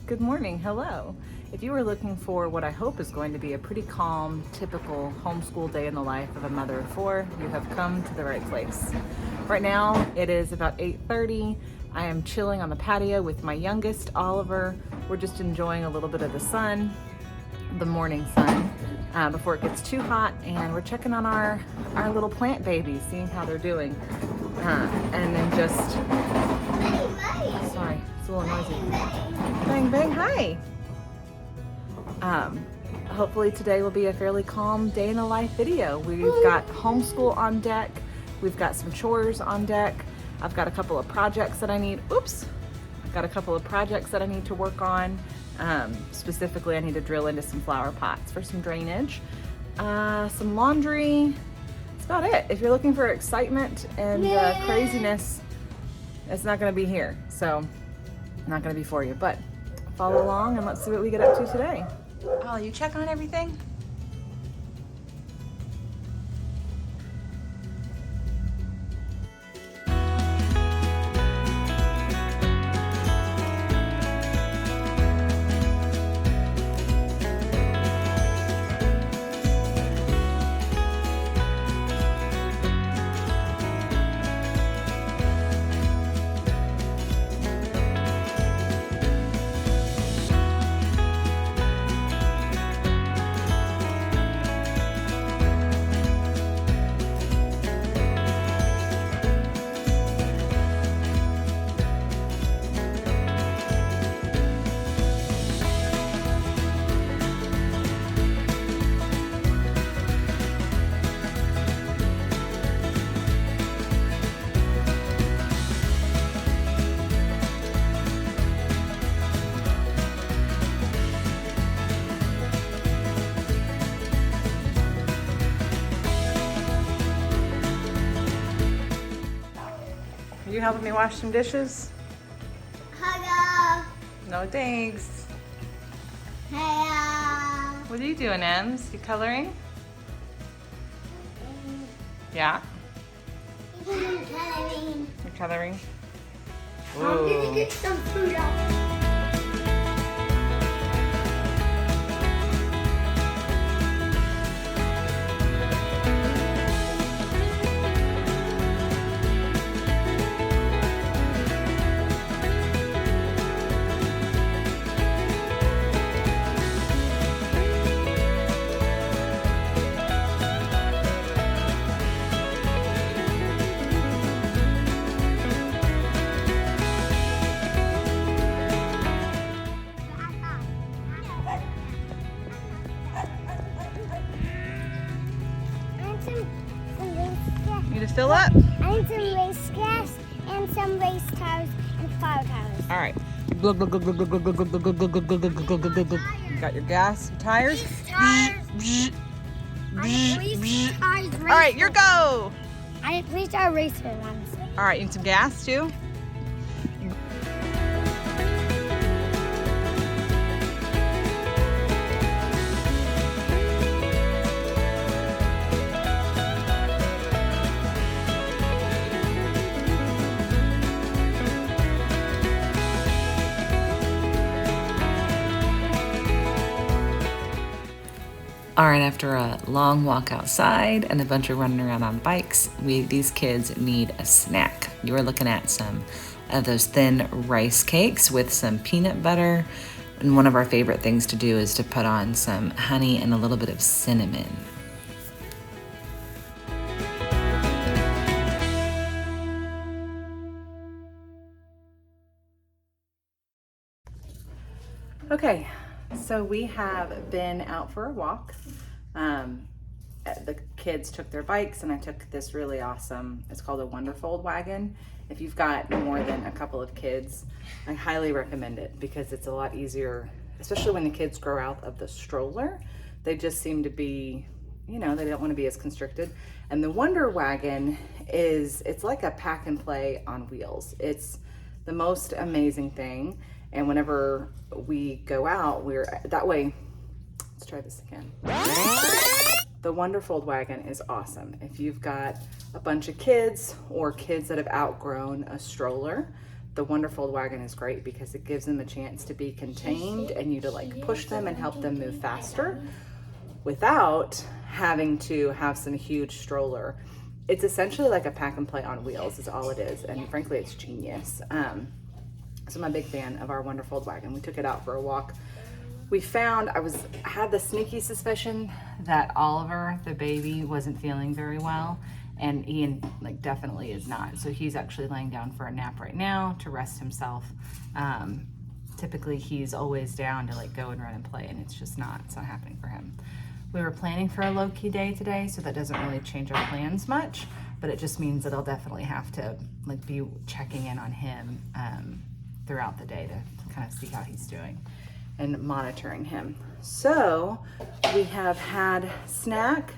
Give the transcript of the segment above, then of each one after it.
Good morning, hello. If you are looking for what I hope is going to be a pretty calm, typical homeschool day in the life of a mother of four, you have come to the right place. Right now, it is about 8:30. I am chilling on the patio with my youngest, Oliver. We're just enjoying a little bit of the sun, the morning sun, before it gets too hot, and we're checking on our little plant babies, seeing how they're doing. And then just, sorry, it's a little noisy. Bang, bang, hi. Hopefully today will be a fairly calm day in the life video. We've got homeschool on deck. We've got some chores on deck. I've got a couple of projects that I need, I've got a couple of projects that I need to work on. Specifically, I need to drill into some flower pots for some drainage. Some laundry. That's about it. If you're looking for excitement and craziness, it's not gonna be here. So, not gonna be for you, but follow along and let's see what we get up to today. Oh, you check on everything? Are you helping me wash some dishes? Hello. No thanks. Hello. What are you doing, Ems? You coloring? Yeah, Coloring. you're coloring. I'm gonna get some food out. You to fill up? I need some race gas and some race tires and flower tires. All right. You got your gas, your tires? Tires. All right, your go. I at least I racer ones. All right, you need some gas too? All right, after a long walk outside and a bunch of running around on bikes, these kids need a snack. You are looking at some of those thin rice cakes with some peanut butter. And one of our favorite things to do is to put on some honey and a little bit of cinnamon. Okay, so we have been out for a walk. The kids took their bikes and I took this really awesome, it's called a Wonderfold wagon. If you've got more than a couple of kids, I highly recommend it because it's a lot easier, especially when the kids grow out of the stroller. They just seem to be, they don't want to be as constricted. And the Wonder Wagon it's like a pack and play on wheels. It's the most amazing thing. And whenever we go out, that way, let's try this again. The Wonderfold wagon is awesome. If you've got a bunch of kids or kids that have outgrown a stroller, the Wonderfold wagon is great because it gives them a chance to be contained and you to like push them and help them move faster without having to have some huge stroller. It's essentially like a pack and play on wheels is all it is. And frankly, it's genius. So I'm a big fan of our Wonderfold wagon. We took it out for a walk. We found, I had the sneaky suspicion that Oliver, the baby, wasn't feeling very well. And Ian like definitely is not. So he's actually laying down for a nap right now to rest himself. Typically he's always down to like go and run and play, and it's not happening for him. We were planning for a low-key day today, so that doesn't really change our plans much, but it just means that I'll definitely have to like be checking in on him throughout the day to kind of see how he's doing and monitoring him. So we have had snack.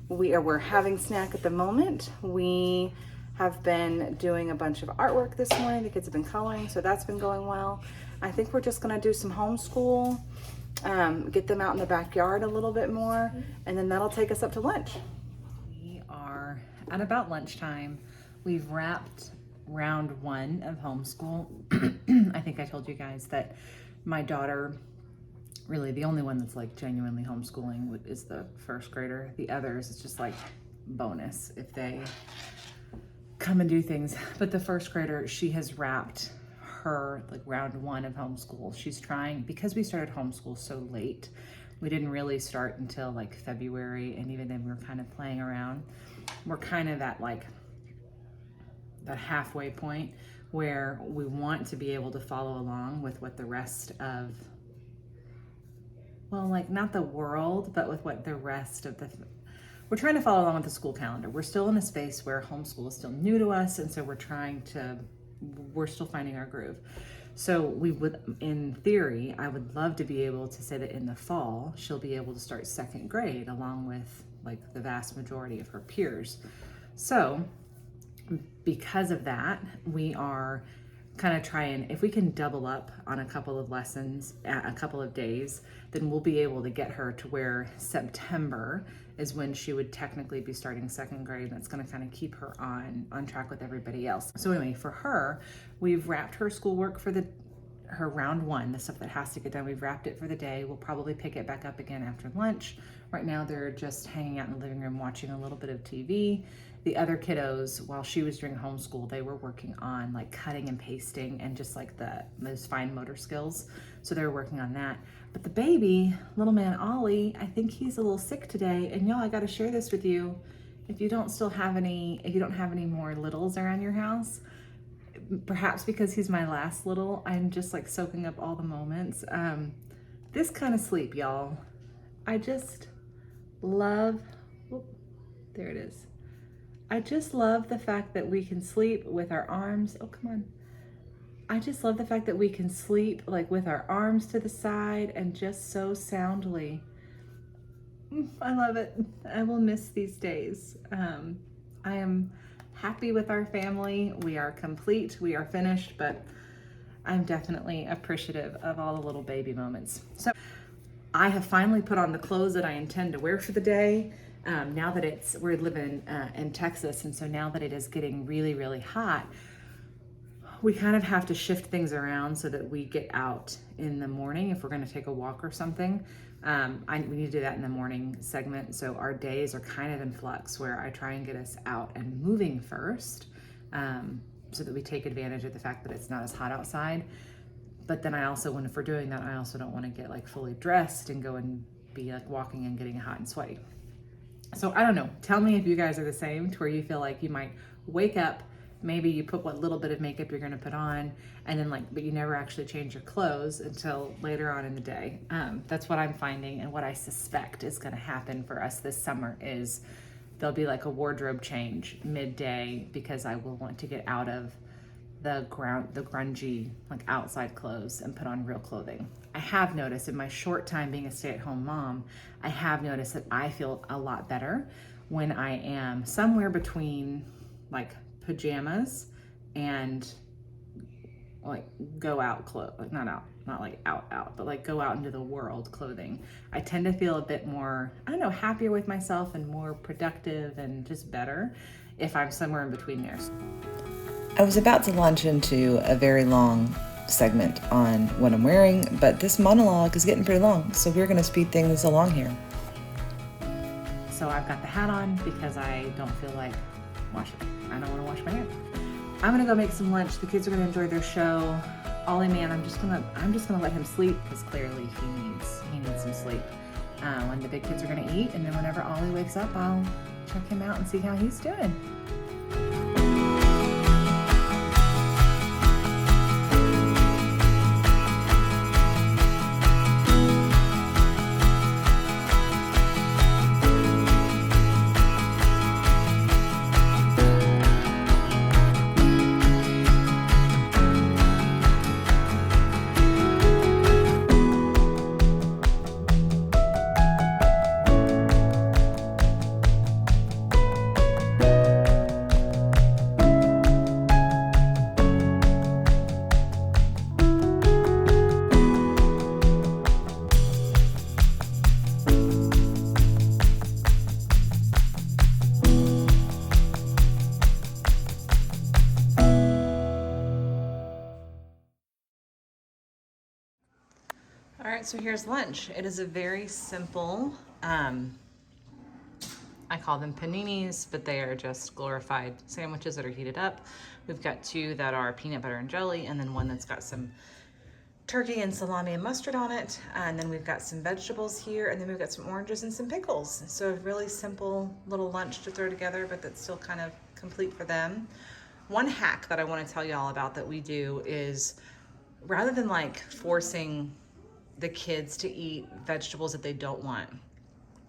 We're having snack at the moment. We have been doing a bunch of artwork this morning. The kids have been coloring, so that's been going well. I think we're just gonna do some homeschool, get them out in the backyard a little bit more, and then that'll take us up to lunch. We are at about lunchtime. We've wrapped round 1 of homeschool. I think I told you guys that my daughter, really the only one that's like genuinely homeschooling is the first grader. The others, it's just like bonus if they come and do things. But the first grader, she has wrapped her like round 1 of homeschool. She's trying, because we started homeschool so late, we didn't really start until like February, and even then we were kind of playing around. We're kind of at like the halfway point where we want to be able to follow along with what the rest of, well, like not the world, but with what the rest of we're trying to follow along with the school calendar. We're still in a space where homeschool is still new to us, and so we're still finding our groove. So we would, in theory, I would love to be able to say that in the fall, she'll be able to start 2nd grade along with like the vast majority of her peers. So because of that, we are kind of trying, if we can double up on a couple of lessons at a couple of days, then we'll be able to get her to where September is when she would technically be starting 2nd grade. That's going to kind of keep her on track with everybody else. So anyway, for her, we've wrapped her schoolwork for her round 1, the stuff that has to get done. We've wrapped it for the day. We'll probably pick it back up again after lunch. Right now they're just hanging out in the living room watching a little bit of TV. The other kiddos, while she was doing homeschool, they were working on like cutting and pasting and just like those fine motor skills. So they were working on that. But the baby, little man Ollie, I think he's a little sick today. And y'all, I got to share this with you. If you don't have any more littles around your house, perhaps because he's my last little, I'm just like soaking up all the moments. This kind of sleep, y'all, I just love. There it is. I just love the fact that we can sleep with our arms. Oh, come on. I just love the fact that we can sleep like with our arms to the side and just so soundly. I love it. I will miss these days. I am happy with our family. We are complete. We are finished, but I'm definitely appreciative of all the little baby moments. So I have finally put on the clothes that I intend to wear for the day. Now that we're living in Texas, and so now that it is getting really, really hot, we kind of have to shift things around so that we get out in the morning if we're going to take a walk or something. We need to do that in the morning segment. So our days are kind of in flux where I try and get us out and moving first, so that we take advantage of the fact that it's not as hot outside. But then I also, if we're doing that, I also don't want to get like fully dressed and go and be like walking and getting hot and sweaty. So I don't know, tell me if you guys are the same, to where you feel like you might wake up, maybe you put what little bit of makeup you're gonna put on, and then but you never actually change your clothes until later on in the day. That's what I'm finding, and what I suspect is gonna happen for us this summer is there'll be like a wardrobe change midday, because I will want to get out of the grungy like outside clothes and put on real clothing. I have noticed in my short time being a stay-at-home mom, I have noticed that I feel a lot better when I am somewhere between like pajamas and like go out clothes, like not like out, but like go out into the world clothing. I tend to feel a bit more, I don't know, happier with myself and more productive and just better if I'm somewhere in between there. I was about to launch into a very long segment on what I'm wearing, but this monologue is getting pretty long, so we're going to speed things along here. So I've got the hat on because I don't feel like washing. I don't want to wash my hair. I'm gonna go make some lunch. The kids are gonna enjoy their show. Ollie, man, I'm just gonna let him sleep because clearly he needs some sleep. When the big kids are gonna eat, and then whenever Ollie wakes up, I'll check him out and see how he's doing. All right, so here's lunch. It is a very simple, I call them paninis, but they are just glorified sandwiches that are heated up. We've got 2 that are peanut butter and jelly, and then 1 that's got some turkey and salami and mustard on it. And then we've got some vegetables here, and then we've got some oranges and some pickles. So a really simple little lunch to throw together, but that's still kind of complete for them. One hack that I want to tell you all about that we do is, rather than like forcing the kids to eat vegetables that they don't want,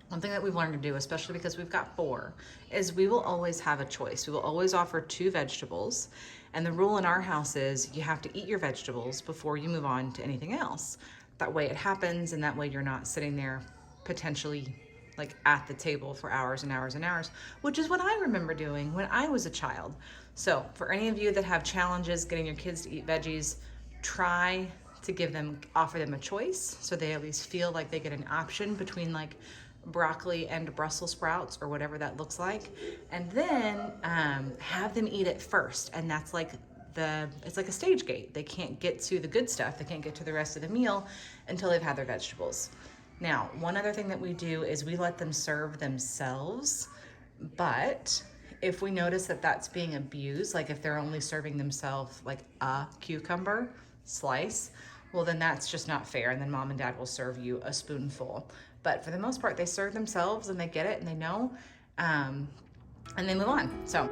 one thing that we've learned to do, especially because we've got 4, is we will always have a choice. We will always offer 2 vegetables. And the rule in our house is you have to eat your vegetables before you move on to anything else. That way it happens, and that way you're not sitting there potentially like at the table for hours and hours and hours, which is what I remember doing when I was a child. So for any of you that have challenges getting your kids to eat veggies, try to offer them a choice, so they at least feel like they get an option between like broccoli and Brussels sprouts or whatever that looks like, and then have them eat it first. And that's like it's like a stage gate. They can't get to the good stuff. They can't get to the rest of the meal until they've had their vegetables. Now, one other thing that we do is we let them serve themselves, but if we notice that that's being abused, like if they're only serving themselves like a cucumber slice, well, then that's just not fair, and then mom and dad will serve you a spoonful. But for the most part, they serve themselves and they get it and they know, and they move on. So.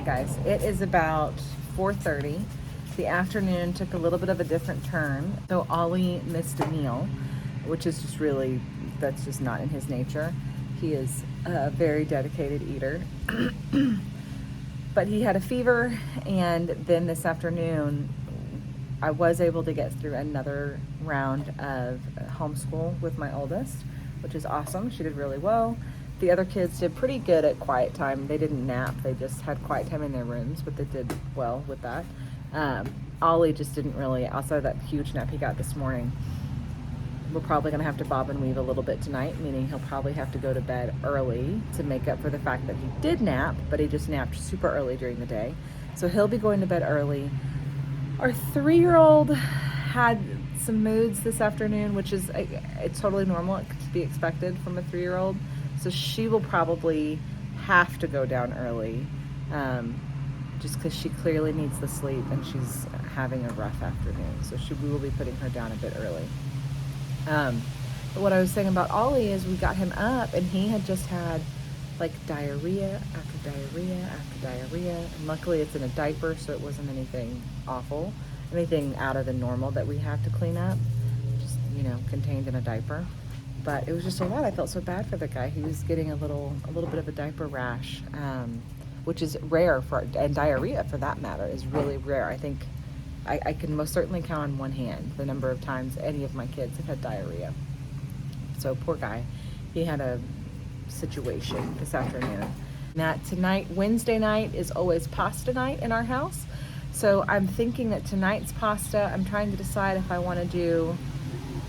Guys, it is about 4:30. The afternoon took a little bit of a different turn. So Ollie missed a meal, which is just really, that's just not in his nature. He is a very dedicated eater. But he had a fever, and then this afternoon I was able to get through another round of homeschool with my oldest, which is awesome. She did really well. The other kids did pretty good at quiet time. They didn't nap. They just had quiet time in their rooms, but they did well with that. Ollie just didn't really, outside of that huge nap he got this morning. We're probably going to have to bob and weave a little bit tonight, meaning he'll probably have to go to bed early to make up for the fact that he did nap, but he just napped super early during the day. So he'll be going to bed early. Our 3-year-old had some moods this afternoon, which is it's totally normal. It could be expected from a 3-year-old. So she will probably have to go down early, just because she clearly needs the sleep and she's having a rough afternoon. So we will be putting her down a bit early. But what I was saying about Ollie is we got him up and he had just had like diarrhea after diarrhea after diarrhea. And luckily it's in a diaper, so it wasn't anything awful, anything out of the normal that we have to clean up, just, contained in a diaper. But it was just a lot. I felt so bad for the guy. He was getting a little bit of a diaper rash, which is rare and diarrhea for that matter is really rare. I think I can most certainly count on one hand the number of times any of my kids have had diarrhea. So poor guy, he had a situation this afternoon. That tonight, Wednesday night, is always pasta night in our house. So I'm thinking that tonight's pasta, I'm trying to decide if I want to do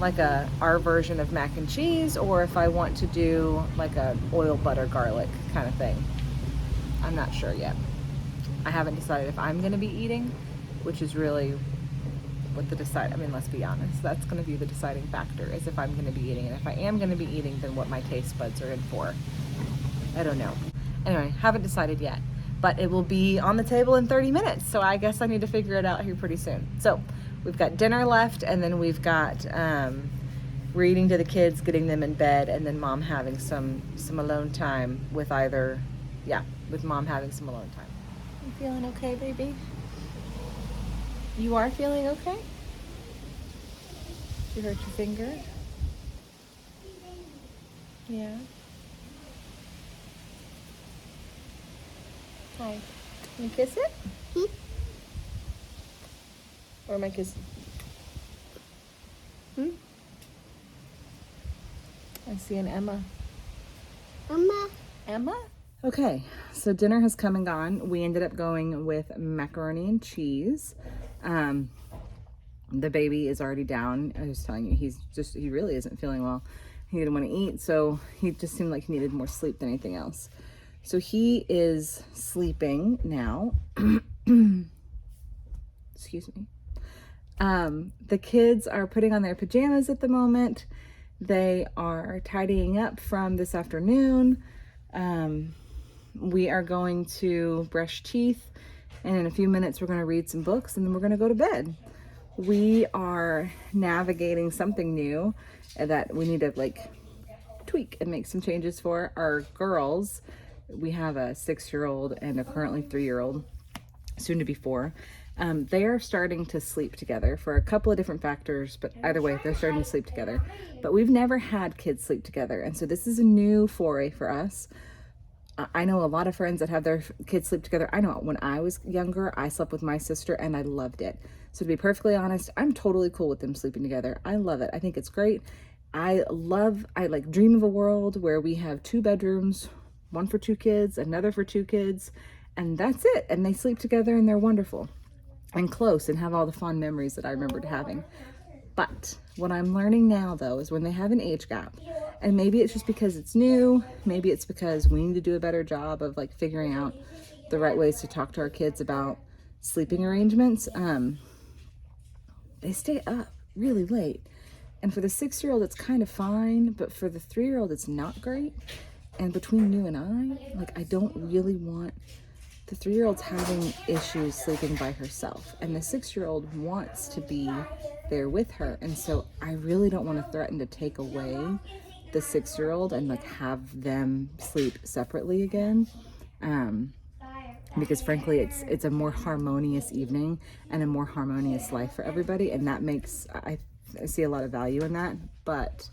like our version of mac and cheese, or if I want to do like a oil, butter, garlic kind of thing. I'm not sure yet. I haven't decided if I'm going to be eating, which is really what let's be honest, that's going to be the deciding factor, is if I'm going to be eating. And if I am going to be eating, then what my taste buds are in for. I don't know. Anyway, haven't decided yet, but it will be on the table in 30 minutes. So I guess I need to figure it out here pretty soon. So we've got dinner left, and then we've got reading to the kids, getting them in bed, and then mom having some alone time with mom having some alone time. You feeling okay, baby? You are feeling okay? You hurt your finger? Yeah. Hi. Can you kiss it? Or am I kissing? I see an Emma. Emma? Okay, so dinner has come and gone. We ended up going with macaroni and cheese. The baby is already down. I was telling you, he really isn't feeling well. He didn't want to eat, so he just seemed like he needed more sleep than anything else. So he is sleeping now. Excuse me. The kids are putting on their pajamas at the moment. They are tidying up from this afternoon. We are going to brush teeth, and in a few minutes we're going to read some books, and then we're going to go to bed. We are navigating something new that we need to tweak and make some changes for. Our girls, we have a 6-year-old and a currently 3-year-old, soon to be 4. They are starting to sleep together for a couple of different factors, but either way, they're starting to sleep together. But we've never had kids sleep together, and so this is a new foray for us. I know a lot of friends that have their kids sleep together. I know when I was younger, I slept with my sister and I loved it. So to be perfectly honest, I'm totally cool with them sleeping together. I love it. I think it's great. I dream of a world where we have 2 bedrooms, one for 2 kids, another for 2 kids, and that's it. And they sleep together and they're wonderful and close and have all the fond memories that I remembered having. But what I'm learning now, though, is when they have an age gap, and maybe it's just because it's new, maybe it's because we need to do a better job of figuring out the right ways to talk to our kids about sleeping arrangements. They stay up really late. And for the 6-year-old, it's kind of fine, but for the 3-year-old, it's not great. And between you and I don't really want the 3-year-old's having issues sleeping by herself, and the 6-year-old wants to be there with her. And so I really don't want to threaten to take away the 6-year-old and have them sleep separately again. Because frankly, it's a more harmonious evening and a more harmonious life for everybody. And that makes, I see a lot of value in that, but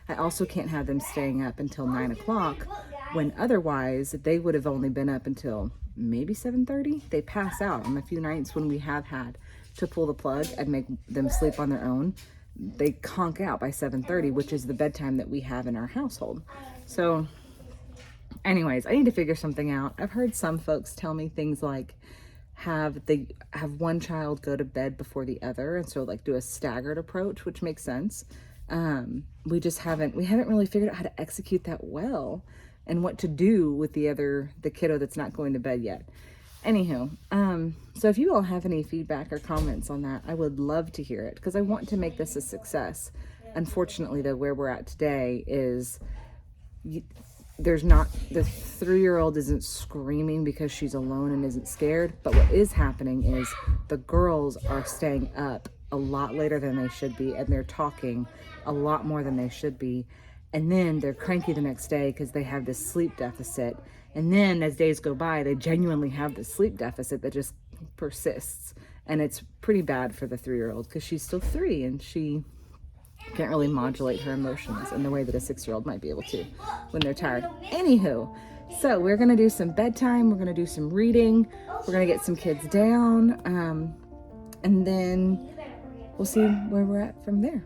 I also can't have them staying up until 9 o'clock when otherwise they would have only been up until maybe 7:30. They pass out on the few nights when we have had to pull the plug and make them sleep on their own. They conk out by 7:30, which is the bedtime that we have in our household. So anyways, I need to figure something out. I've heard some folks tell me things like have one child go to bed before the other, and so do a staggered approach, which makes sense. We haven't really figured out how to execute that well, and what to do with the kiddo that's not going to bed yet. Anywho, so if you all have any feedback or comments on that, I would love to hear it, because I want to make this a success. Unfortunately, though, where we're at today is there's not, the 3-year-old isn't screaming because she's alone and isn't scared, but what is happening is the girls are staying up a lot later than they should be, and they're talking a lot more than they should be, and then they're cranky the next day because they have this sleep deficit, and then as days go by, they genuinely have this sleep deficit that just persists, and it's pretty bad for the 3-year-old because she's still 3 and she can't really modulate her emotions in the way that a 6-year-old might be able to when they're tired. Anywho, so we're gonna do some bedtime, we're gonna do some reading, we're gonna get some kids down, and then we'll see where we're at from there.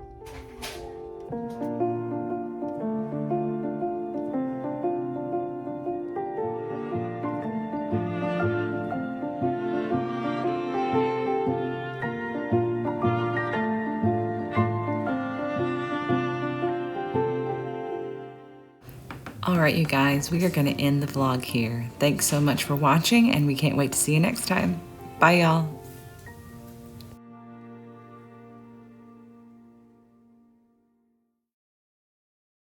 All right, you guys, we are going to end the vlog here. Thanks so much for watching, and we can't wait to see you next time. Bye, y'all.